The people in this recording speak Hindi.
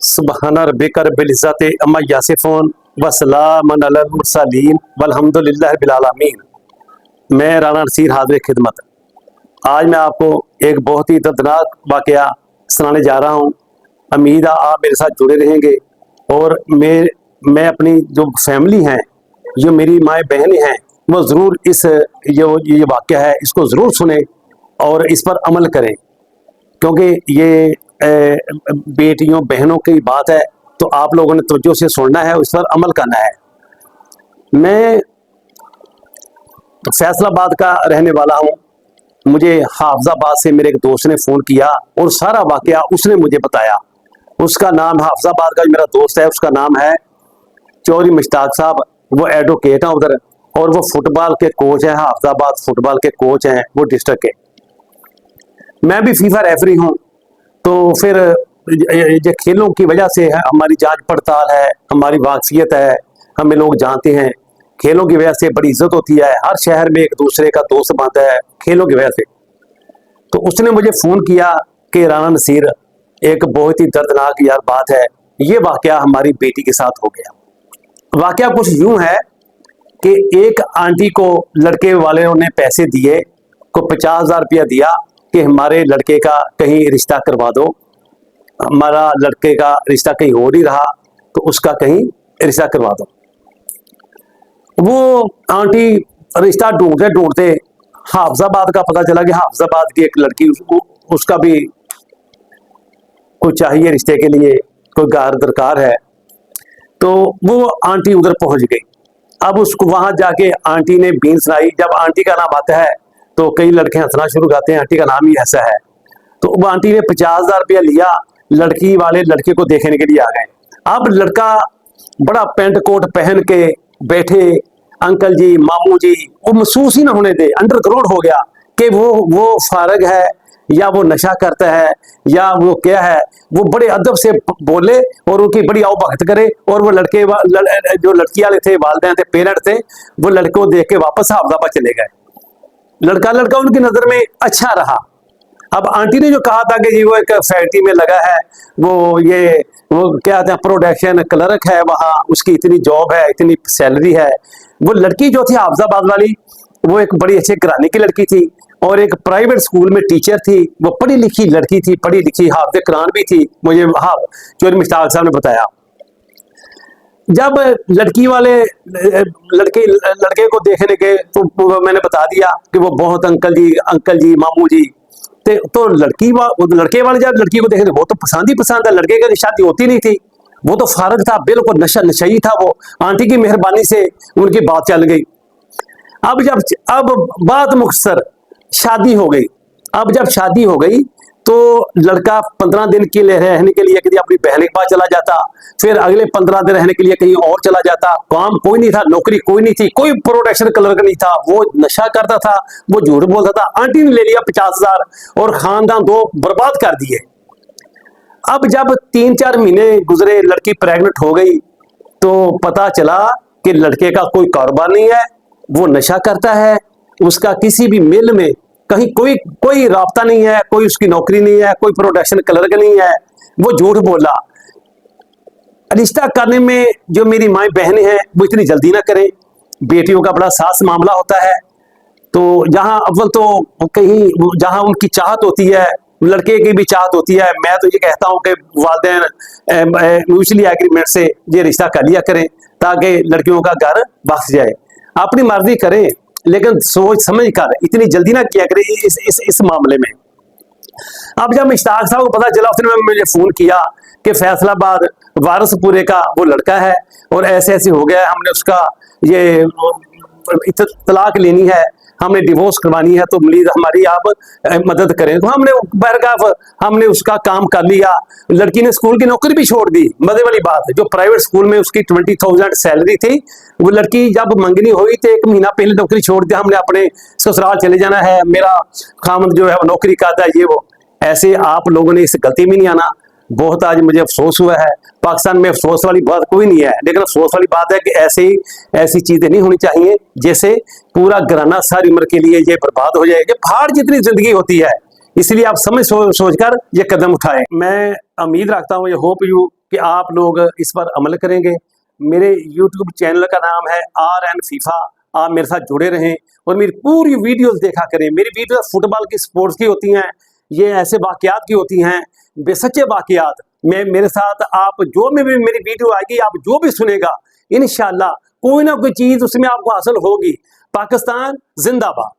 सुबहाना रब्बिका रब्बिल इज्जति अम्मा यासिफून वसलामुन अलल मुरसलीन वल्हम्दुलिल्लाहि रब्बिल आलमीन। मैं राना नसीर हाज़िर खिदमत। आज मैं आपको एक बहुत ही दर्दनाक वाक़या सुनाने जा रहा हूँ। उम्मीद है आप मेरे साथ जुड़े रहेंगे और मैं अपनी जो फैमिली हैं, जो मेरी माएँ बहनें हैं, वो ज़रूर इस ये वाक़या है इसको ज़रूर सुने और इस पर अमल करें, क्योंकि ये बेटियों बहनों की बात है तो आप लोगों ने तवज्जो से सुनना है, उस पर अमल करना है। मैं फैसलाबाद का रहने वाला हूँ। मुझे हाफजाबाद से मेरे एक दोस्त ने फ़ोन किया और सारा वाक़या उसने मुझे बताया। उसका नाम हाफजाबाद का जो मेरा दोस्त है उसका नाम है चौधरी मुश्ताक साहब। वो एडवोकेट हैं उधर और वो फुटबॉल के कोच हैं, हाफजाबाद फुटबॉल के कोच हैं वो डिस्ट्रिक्ट के। मैं भी फीफा रेफरी हूँ। तो फिर ये खेलों की वजह से है, हमारी जांच पड़ताल है, हमारी वाकफियत है, हमें लोग जानते हैं। खेलों की वजह से बड़ी इज्जत होती है, हर शहर में एक दूसरे का दोस्त बनता है खेलों की वजह से। तो उसने मुझे फ़ोन किया कि राना नसीर, एक बहुत ही दर्दनाक यार बात है, ये वाक़या हमारी बेटी के साथ हो गया। वाक़या कुछ यूँ है कि एक आंटी को लड़के वालों ने पैसे दिए, को 50,000 रुपया दिया कि हमारे लड़के का कहीं रिश्ता करवा दो, हमारा लड़के का रिश्ता कहीं हो नहीं रहा तो उसका कहीं रिश्ता करवा दो। वो आंटी रिश्ता ढूंढते ढूंढते हाफजाबाद का पता चला कि हाफजाबाद की एक लड़की उसका भी कोई चाहिए रिश्ते के लिए, कोई घर दरकार है। तो वो आंटी उधर पहुंच गई। अब उसको वहां जाके आंटी ने बीन सुनाई। जब आंटी का नाम आता है तो कई लड़के हंसना शुरू करते हैं, आंटी का नाम ही ऐसा है। तो वो आंटी ने 50,000 रुपया लिया, लड़की वाले लड़के को देखने के लिए आ गए। अब लड़का बड़ा पेंट कोट पहन के बैठे, अंकल जी मामू जी, वो महसूस ही ना होने दे, अंडरग्राउंड हो गया कि वो फारग है या वो नशा करता है या वो क्या है। वो बड़े अदब से बोले और उनकी बड़ी आवभगत करे और वो जो लड़की वाले थे, वालिदैन थे, पेरेंट थे, वो लड़के को देख के वापस हाफजाबाद चले गए। लड़का उनकी नजर में अच्छा रहा। अब आंटी ने जो कहा था कि जी वो एक फैक्ट्री में लगा है, वो क्या कहते हैं प्रोडक्शन क्लर्क है, वहां उसकी इतनी जॉब है, इतनी सैलरी है। वो लड़की जो थी हाफजाबाद वाली, वो एक बड़ी अच्छे घराने की लड़की थी और एक प्राइवेट स्कूल में टीचर थी। वो पढ़ी लिखी लड़की थी, पढ़ी लिखी हाफिज़ कुरान भी थी, मुझे चौधरी मुश्ताक साहब ने बताया। जब लड़की वाले लड़के को देखने गए तो मैंने बता दिया कि वो बहुत अंकल जी मामू जी। तो लड़के वाले जब लड़की को देखने, वो तो पसंद ही पसंद है, लड़के की शादी होती नहीं थी, वो तो फारग था, बिल्कुल नशई था। वो आंटी की मेहरबानी से उनकी बात चल गई। अब बात मुख्तसर, शादी हो गई। अब जब शादी हो गई तो लड़का 15 दिन के लिए रहने के लिए कहीं अपनी बहन के पास चला जाता, फिर अगले 15 दिन रहने के लिए कहीं और चला जाता। काम कोई नहीं था, नौकरी कोई नहीं थी, कोई प्रोडक्शन क्लर्क नहीं था, वो नशा करता था, वो झूठ बोलता था। आंटी ने ले लिया 50,000 और खानदान दो बर्बाद कर दिए। अब जब 3-4 महीने गुजरे, लड़की प्रेग्नेंट हो गई तो पता चला कि लड़के का कोई कारोबार नहीं है, वो नशा करता है, उसका किसी भी मिल में कहीं कोई राब्ता नहीं है, कोई उसकी नौकरी नहीं है, कोई प्रोडक्शन क्लर्क नहीं है, वो झूठ बोला। रिश्ता करने में जो मेरी माँ बहनें हैं वो इतनी जल्दी ना करें, बेटियों का बड़ा सास मामला होता है। तो जहां अव्वल तो कहीं जहां उनकी चाहत होती है, लड़के की भी चाहत होती है, मैं तो ये कहता हूं कि वालिदैन म्यूचुअली एग्रीमेंट से ये रिश्ता कर लिया करें ताकि लड़कियों का घर बस जाए। अपनी मर्जी करें लेकिन सोच समझ कर, इतनी जल्दी ना किया करें इस मामले में। अब जब मुश्ताक साहब को पता चला, उसने मुझे फोन किया कि फैसलाबाद वारसपुरे का वो लड़का है और ऐसे हो गया है, हमने उसका ये तलाक लेनी है, हमने डिवोर्स करवानी है, तो प्लीज हमारी आप मदद करें। तो हमने उसका काम कर लिया। लड़की ने स्कूल की नौकरी भी छोड़ दी। मजे वाली बात है, जो प्राइवेट स्कूल में उसकी 20,000 सैलरी थी, वो लड़की जब मंगनी हुई तो 1 महीना पहले नौकरी छोड़ दिया। हमने अपने ससुराल चले जाना है, मेरा खामद जो है वो नौकरी करता है, ये वो। ऐसे आप लोगों ने इस गलती में नहीं आना। बहुत आज मुझे अफसोस हुआ है। पाकिस्तान में अफसोस वाली बात कोई नहीं है, लेकिन अफसोस वाली बात है कि ऐसी चीजें नहीं होनी चाहिए जैसे पूरा घराना सारी उम्र के लिए ये बर्बाद हो जाए। ये पहाड़ जितनी जिंदगी होती है, इसलिए आप समझ सोचकर ये कदम उठाएं। मैं उम्मीद रखता हूँ, ये होप यू कि आप लोग इस पर अमल करेंगे। मेरे यूट्यूब चैनल का नाम है RN फीफा। आप मेरे साथ जुड़े रहें और मेरी पूरी वीडियोस देखा करें। मेरी वीडियोस फुटबॉल की, स्पोर्ट्स की होती हैं, ये ऐसे वाकयात की होती हैं, बेसच्चे वाकयात। मैं मेरे साथ आप जो में भी मेरी वीडियो आएगी, आप जो भी सुनेगा, इंशाल्लाह कोई ना कोई चीज़ उसमें आपको हासिल होगी। पाकिस्तान जिंदाबाद।